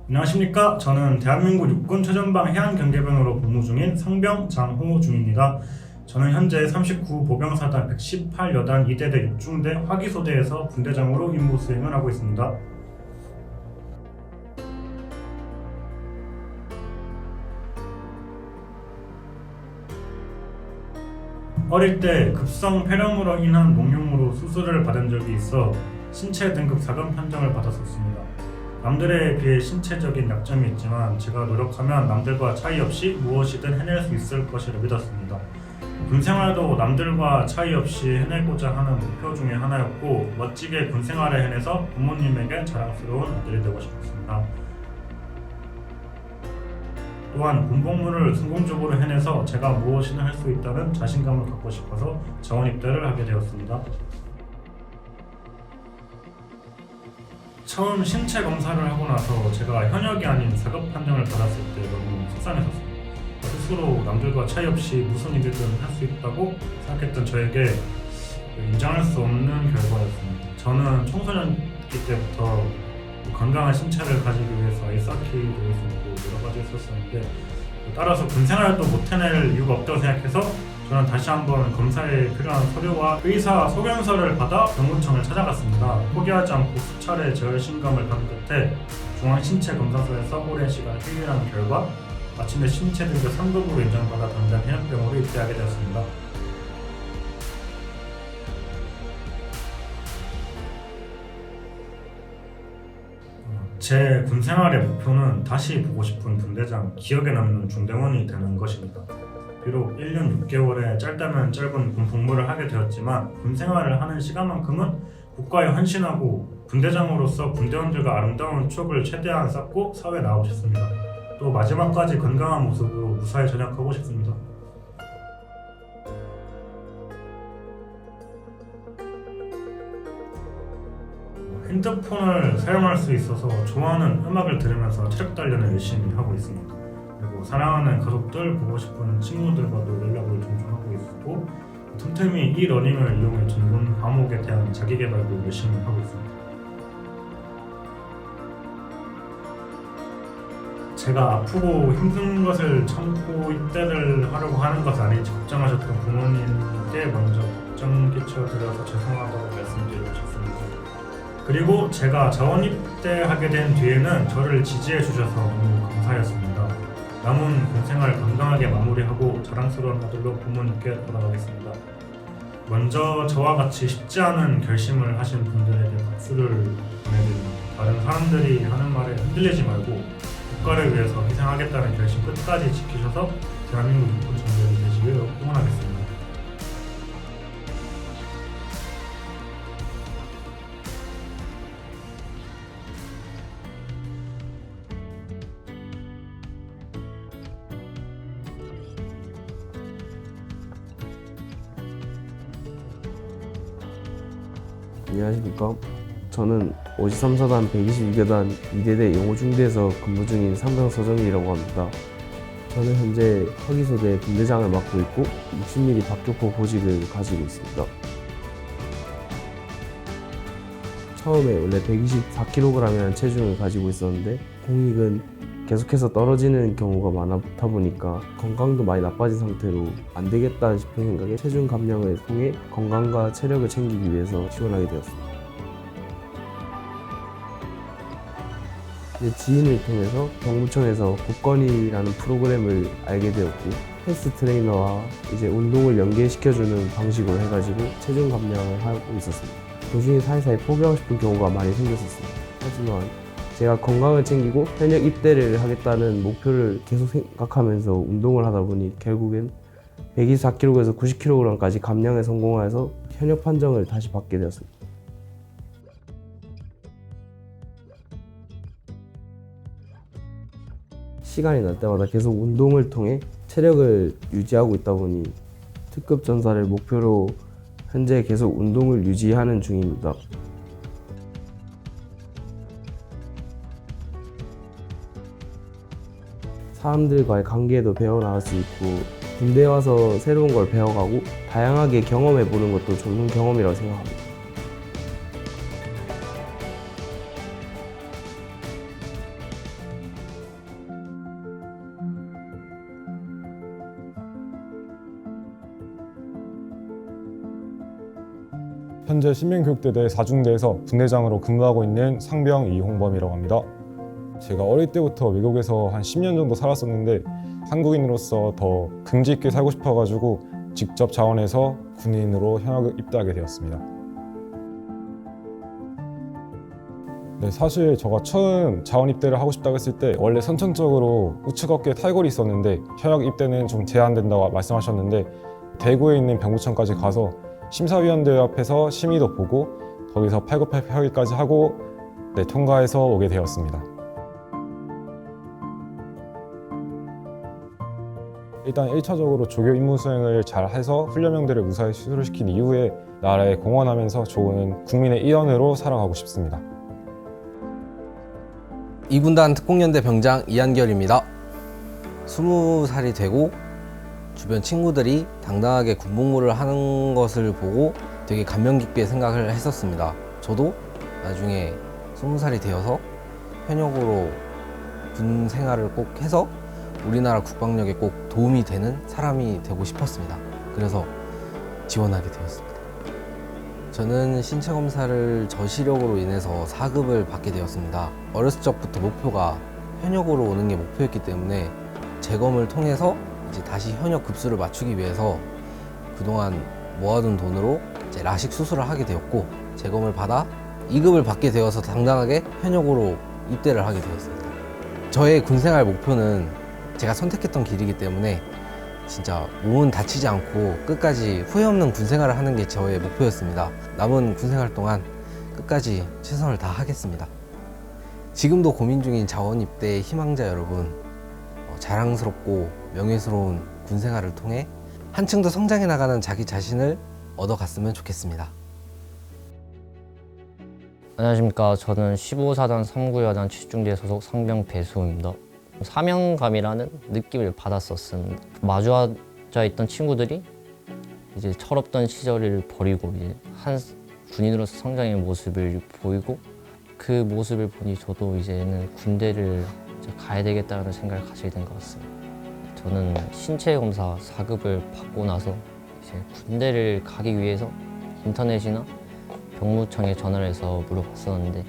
안녕하십니까. 저는 대한민국 육군 최전방 해안경계병으로 복무 중인 상병 장호중입니다. 저는 현재 39 보병사단 118여단 2대대 6중대 화기소대에서 분대장으로 임무 수행을 하고 있습니다. 어릴 때 급성 폐렴으로 인한 목욕으로 수술을 받은 적이 있어 신체 등급 4급 판정을 받았었습니다. 남들에 비해 신체적인 약점이 있지만 제가 노력하면 남들과 차이 없이 무엇이든 해낼 수 있을 것이라 믿었습니다. 군생활도 남들과 차이 없이 해내고자 하는 목표 중에 하나였고 멋지게 군생활을 해내서 부모님에게 자랑스러운 아들이 되고 싶었습니다. 또한 군복무를 성공적으로 해내서 제가 무엇이든 할 수 있다는 자신감을 갖고 싶어서 자원 입대를 하게 되었습니다. 처음 신체 검사를 하고 나서 제가 현역이 아닌 4급 판정을 받았을 때 너무 속상했었습니다. 스스로 남들과 차이 없이 무슨 일이든 할 수 있다고 생각했던 저에게 인정할 수 없는 결과였습니다. 저는 청소년기 때부터 건강한 신체를 가지기 위해서 아이스하키도 했었고 여러 가지 했었었는데 따라서 군생활도 못 해낼 이유가 없다고 생각해서 저는 다시 한번 검사에 필요한 서류와 의사 소견서를 받아 병무청을 찾아갔습니다. 포기하지 않고 수차례 저혈신검을 받은 끝에 중앙신체검사소에서 오랜 시간 회의한 결과 마침내 신체 등급 3급으로 인정받아 당장 해양병으로 입대하게 되었습니다. 제 군생활의 목표는 다시 보고 싶은 분대장, 기억에 남는 중대원이 되는 것입니다. 비록 1년 6개월의 짧다면 짧은 군 복무를 하게 되었지만 군생활을 하는 시간만큼은 국가에 헌신하고 분대장으로서 군대원들과 아름다운 추억을 최대한 쌓고 사회에 나가고 싶습니다. 또 마지막까지 건강한 모습으로 무사히 전역하고 싶습니다. 핸드폰을 사용할 수 있어서 좋아하는 음악을 들으면서 체력 단련을 열심히 하고 있습니다. 그리고 사랑하는 가족들, 보고 싶은 친구들과도 연락을 종종 하고 있고 틈틈이 이 러닝을 이용해 전문 과목에 대한 자기개발도 열심히 하고 있습니다. 제가 아프고 힘든 것을 참고 입대를 하려고 하는 것은 아닌지 걱정하셨던 부모님께 먼저 걱정 끼쳐드려서 죄송하다고 말씀드리고 싶습니다. 그리고 제가 자원 입대하게 된 뒤에는 저를 지지해 주셔서 너무 감사했습니다. 남은 군생활 건강하게 마무리하고 자랑스러운 아들로 부모님께 돌아가겠습니다. 먼저 저와 같이 쉽지 않은 결심을 하신 분들에게 박수를 보내드립니다. 다른 사람들이 하는 말에 흔들리지 말고 국가를 위해서 희생하겠다는 결심 끝까지 지키셔서 대한민국 육군 전쟁이 되시길 응원하겠습니다. 안녕하십니까. 저는 53사단 122계단 2대대 영호중대에서 근무 중인 상병 서정일이라고 합니다. 저는 현재 화기소대 분대장을 맡고 있고 60mm 박격포 보직을 가지고 있습니다. 처음에 원래 124kg이라는 체중을 가지고 있었는데 공익은 계속해서 떨어지는 경우가 많다 보니까 건강도 많이 나빠진 상태로 안 되겠다 싶은 생각에 체중 감량을 통해 건강과 체력을 챙기기 위해서 지원하게 되었습니다. 지인을 통해서 병무청에서 국건이라는 프로그램을 알게 되었고 헬스 트레이너와 이제 운동을 연계시켜주는 방식으로 해가지고 체중 감량을 하고 있었습니다. 도중에 사이사이 포기하고 싶은 경우가 많이 생겼었습니다. 하지만 제가 건강을 챙기고 현역 입대를 하겠다는 목표를 계속 생각하면서 운동을 하다 보니 결국엔 124kg에서 90kg까지 감량에 성공해서 현역 판정을 다시 받게 되었습니다. 시간이 날 때마다 계속 운동을 통해 체력을 유지하고 있다 보니 특급 전사를 목표로 현재 계속 운동을 유지하는 중입니다. 사람들과의 관계도 배워나갈 수 있고 군대에 와서 새로운 걸 배워가고 다양하게 경험해보는 것도 좋은 경험이라고 생각합니다. 현재 신민교육대대 4중대에서 분대장으로 근무하고 있는 상병 이홍범이라고 합니다. 제가 어릴 때부터 외국에서 한 10년 정도 살았었는데 한국인으로서 더 긍지 있게 살고 싶어가지고 직접 자원해서 군인으로 현역 입대하게 되었습니다. 네, 사실 제가 처음 자원 입대를 하고 싶다고 했을 때 원래 선천적으로 우측 어깨에 탈골이 있었는데 현역 입대는 좀 제한된다고 말씀하셨는데 대구에 있는 병무청까지 가서 심사위원들 앞에서 심의도 보고 거기서 898회까지 하고 통과해서 오게 되었습니다. 일단 1차적으로 조교 임무 수행을 잘 해서 훈련병들을 무사히 수술을 시킨 이후에 나라에 공헌하면서 좋은 국민의 일원으로 살아가고 싶습니다. 2군단 특공연대 병장 이한결입니다. 20살이 되고 주변 친구들이 당당하게 군복무를 하는 것을 보고 되게 감명 깊게 생각을 했었습니다. 저도 나중에 20살이 되어서 현역으로 군 생활을 꼭 해서 우리나라 국방력에 꼭 도움이 되는 사람이 되고 싶었습니다. 그래서 지원하게 되었습니다. 저는 신체 검사를 저시력으로 인해서 4급을 받게 되었습니다. 어렸을 적부터 목표가 현역으로 오는 게 목표였기 때문에 재검을 통해서 이제 다시 현역 급수를 맞추기 위해서 그동안 모아둔 돈으로 이제 라식 수술을 하게 되었고 재검을 받아 2급을 받게 되어서 당당하게 현역으로 입대를 하게 되었습니다. 저의 군생활 목표는 제가 선택했던 길이기 때문에 진짜 몸은 다치지 않고 끝까지 후회 없는 군생활을 하는 게 저의 목표였습니다. 남은 군생활 동안 끝까지 최선을 다하겠습니다. 지금도 고민 중인 자원 입대의 희망자 여러분, 자랑스럽고 명예스러운 군생활을 통해 한층 더 성장해 나가는 자기 자신을 얻어갔으면 좋겠습니다. 안녕하십니까. 저는 15사단 3구여단 7중대 소속 상병 배수호입니다. 사명감이라는 느낌을 받았었습니다. 마주하자 있던 친구들이 이제 철없던 시절을 버리고 이제 한 군인으로서 성장의 모습을 보이고 그 모습을 보니 저도 이제는 군대를 이제 가야 되겠다는 생각을 가지게 된 것 같습니다. 저는 신체 검사 4급을 받고 나서 이제 군대를 가기 위해서 인터넷이나 병무청에 전화를 해서 물어봤었는데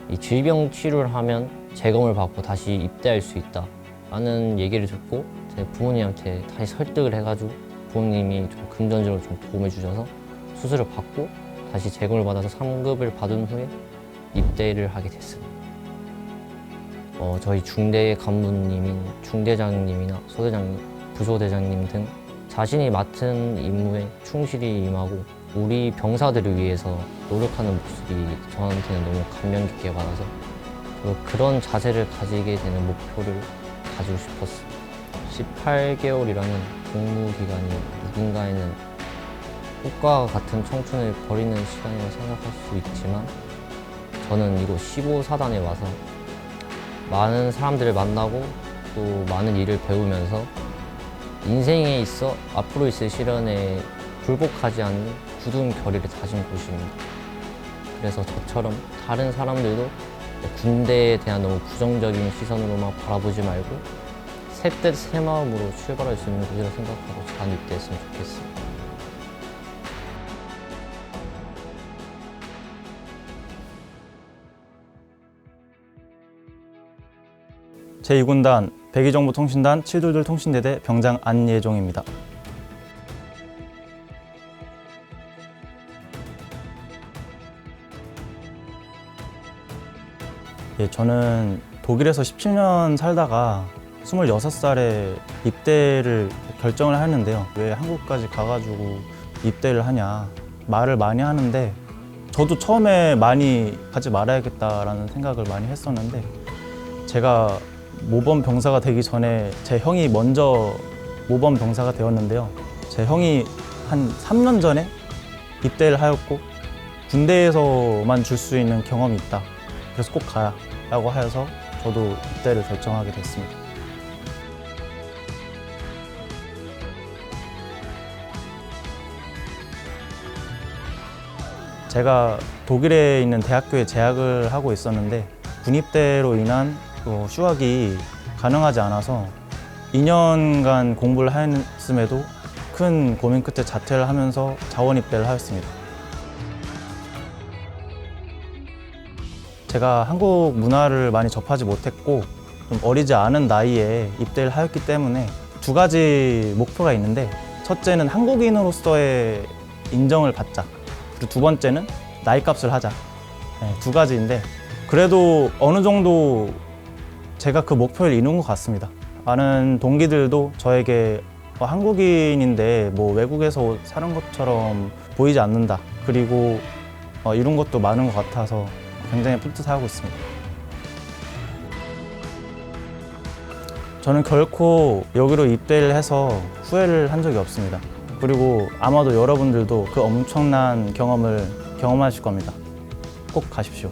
이 질병 치료를 하면 재검을 받고 다시 입대할 수 있다 라는 얘기를 듣고 제 부모님한테 다시 설득을 해가지고 부모님이 좀 금전적으로 좀 도움을 주셔서 수술을 받고 다시 재검을 받아서 3급을 받은 후에 입대를 하게 됐습니다. 저희 중대 간부님인 중대장님이나 소대장님, 부소대장님 등 자신이 맡은 임무에 충실히 임하고 우리 병사들을 위해서 노력하는 모습이 저한테는 너무 감명 깊게 받아서 그런 자세를 가지게 되는 목표를 가지고 싶었습니다. 18개월이라는 복무 기간이 누군가에는 꽃과 같은 청춘을 버리는 시간이라고 생각할 수 있지만 저는 이곳 15사단에 와서 많은 사람들을 만나고 또 많은 일을 배우면서 인생에 있어 앞으로 있을 시련에 굴복하지 않는 굳은 결의를 다진 곳입니다. 그래서 저처럼 다른 사람들도 군대에 대한 너무 부정적인 시선으로만 바라보지 말고 새뜻 새 마음으로 출발할 수 있는 곳이라 생각하고 잘 입대했으면 좋겠습니다. 제2군단 백의정보통신단 722 통신대대 병장 안예종입니다. 저는 독일에서 17년 살다가 26살에 입대를 결정을 했는데요. 왜 한국까지 가가지고 입대를 하냐 말을 많이 하는데 저도 처음에 많이 가지 말아야겠다라는 생각을 많이 했었는데 제가 모범 병사가 되기 전에 제 형이 먼저 모범 병사가 되었는데요. 제 형이 한 3년 전에 입대를 하였고 군대에서만 줄 수 있는 경험이 있다. 그래서 꼭 가야 라고 하여서 저도 입대를 결정하게 됐습니다. 제가 독일에 있는 대학교에 재학을 하고 있었는데 군입대로 인한 휴학이 가능하지 않아서 2년간 공부를 했음에도 큰 고민 끝에 자퇴를 하면서 자원 입대를 하였습니다. 제가 한국 문화를 많이 접하지 못했고 좀 어리지 않은 나이에 입대를 하였기 때문에 두 가지 목표가 있는데, 첫째는 한국인으로서의 인정을 받자, 그리고 두 번째는 나이값을 하자. 네, 두 가지인데 그래도 어느 정도 제가 그 목표를 이룬 것 같습니다. 많은 동기들도 저에게 한국인인데 뭐 외국에서 사는 것처럼 보이지 않는다, 그리고 이룬 것도 많은 것 같아서 굉장히 뿌듯하고 있습니다. 저는 결코 여기로 입대를 해서 후회를 한 적이 없습니다. 그리고 아마도 여러분들도 그 엄청난 경험을 경험하실 겁니다. 꼭 가십시오.